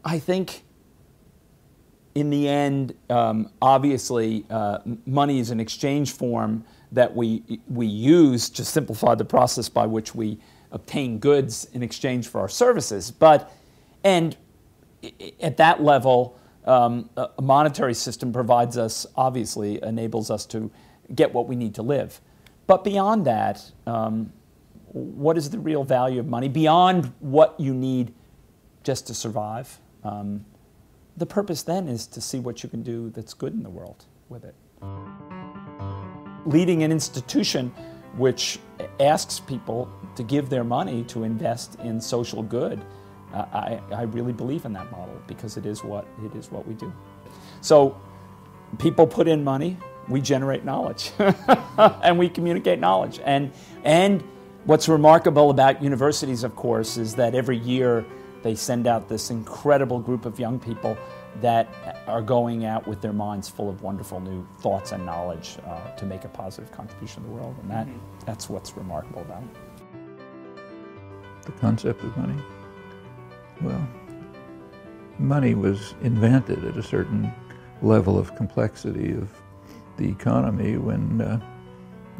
I think in the end, obviously, money is an exchange form that we use to simplify the process by which we obtain goods in exchange for our services. And at that level, a monetary system provides us, obviously, enables us to get what we need to live. But beyond that, what is the real value of money? Beyond what you need just to survive, the purpose then is to see what you can do that's good in the world with it. Leading an institution which asks people to give their money to invest in social good, I really believe in that model because it is what we do. So people put in money, we generate knowledge, and we communicate knowledge. And what's remarkable about universities, of course, is that every year they send out this incredible group of young people that are going out with their minds full of wonderful new thoughts and knowledge to make a positive contribution to the world. And that's what's remarkable about it. The concept of money? Well, money was invented at a certain level of complexity of the economy when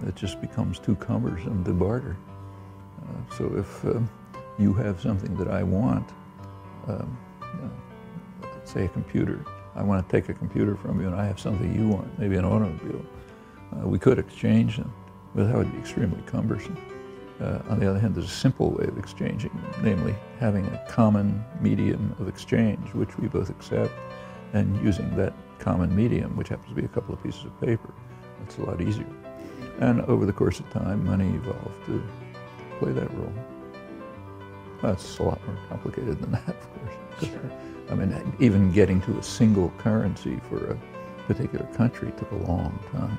it just becomes too cumbersome to barter. So if you have something that I want, say a computer, I want to take a computer from you and I have something you want, maybe an automobile, we could exchange them, but that would be extremely cumbersome. On the other hand, there's a simple way of exchanging, namely having a common medium of exchange, which we both accept, and using that common medium, which happens to be a couple of pieces of paper. That's a lot easier. And over the course of time, money evolved to play that role. Well, it's a lot more complicated than that, of course. Sure. I mean, even getting to a single currency for a particular country took a long time.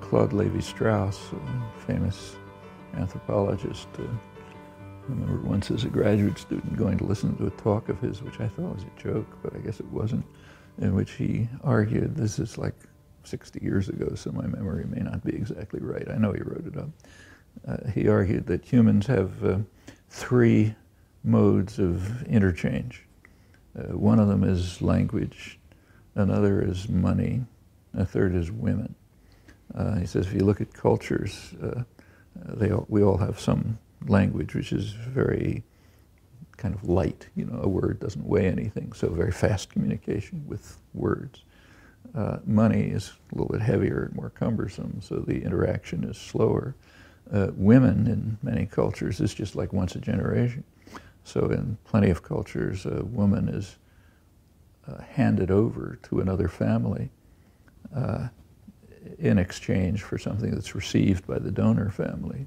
Claude Lévi-Strauss, a famous anthropologist, I remember once as a graduate student going to listen to a talk of his, which I thought was a joke, but I guess it wasn't, in which he argued, this is like 60 years ago, so my memory may not be exactly right. I know he wrote it up. He argued that humans have three modes of interchange. One of them is language, another is money, a third is women. He says if you look at cultures, we all have some language which is very kind of light. You know, a word doesn't weigh anything, so very fast communication with words. Money is a little bit heavier and more cumbersome, so the interaction is slower. Women in many cultures is just like once a generation. So in plenty of cultures, a woman is handed over to another family in exchange for something that's received by the donor family.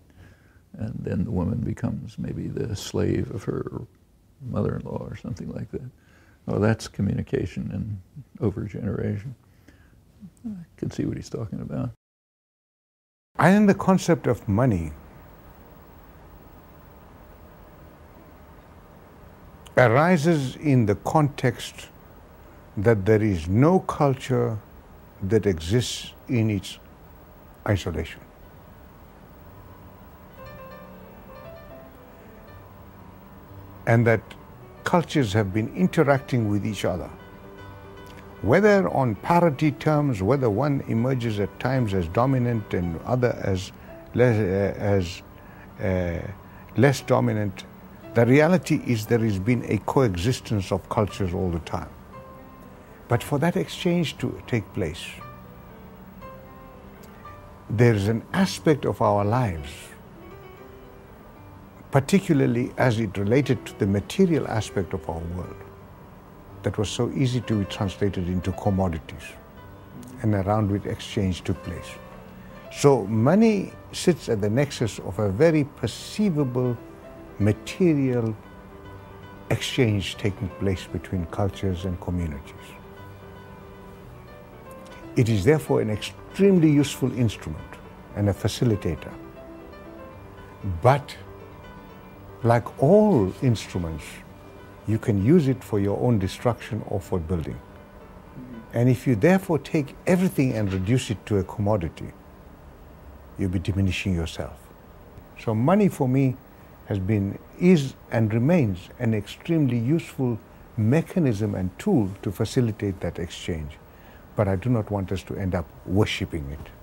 And then the woman becomes maybe the slave of her mother-in-law or something like that. Well, that's communication and over generation. I can see what he's talking about. I think the concept of money arises in the context that there is no culture that exists in its isolation. And that cultures have been interacting with each other, whether on parity terms, whether one emerges at times as dominant and other as less dominant. The reality is there has been a coexistence of cultures all the time. But for that exchange to take place, there is an aspect of our lives, particularly as it related to the material aspect of our world, that was so easy to be translated into commodities, and around which exchange took place. So money sits at the nexus of a very perceivable material exchange taking place between cultures and communities. It is therefore an extremely useful instrument and a facilitator. But like all instruments, you can use it for your own destruction or for building. And if you therefore take everything and reduce it to a commodity, you'll be diminishing yourself. So money for me has been, is and remains an extremely useful mechanism and tool to facilitate that exchange. But I do not want us to end up worshipping it.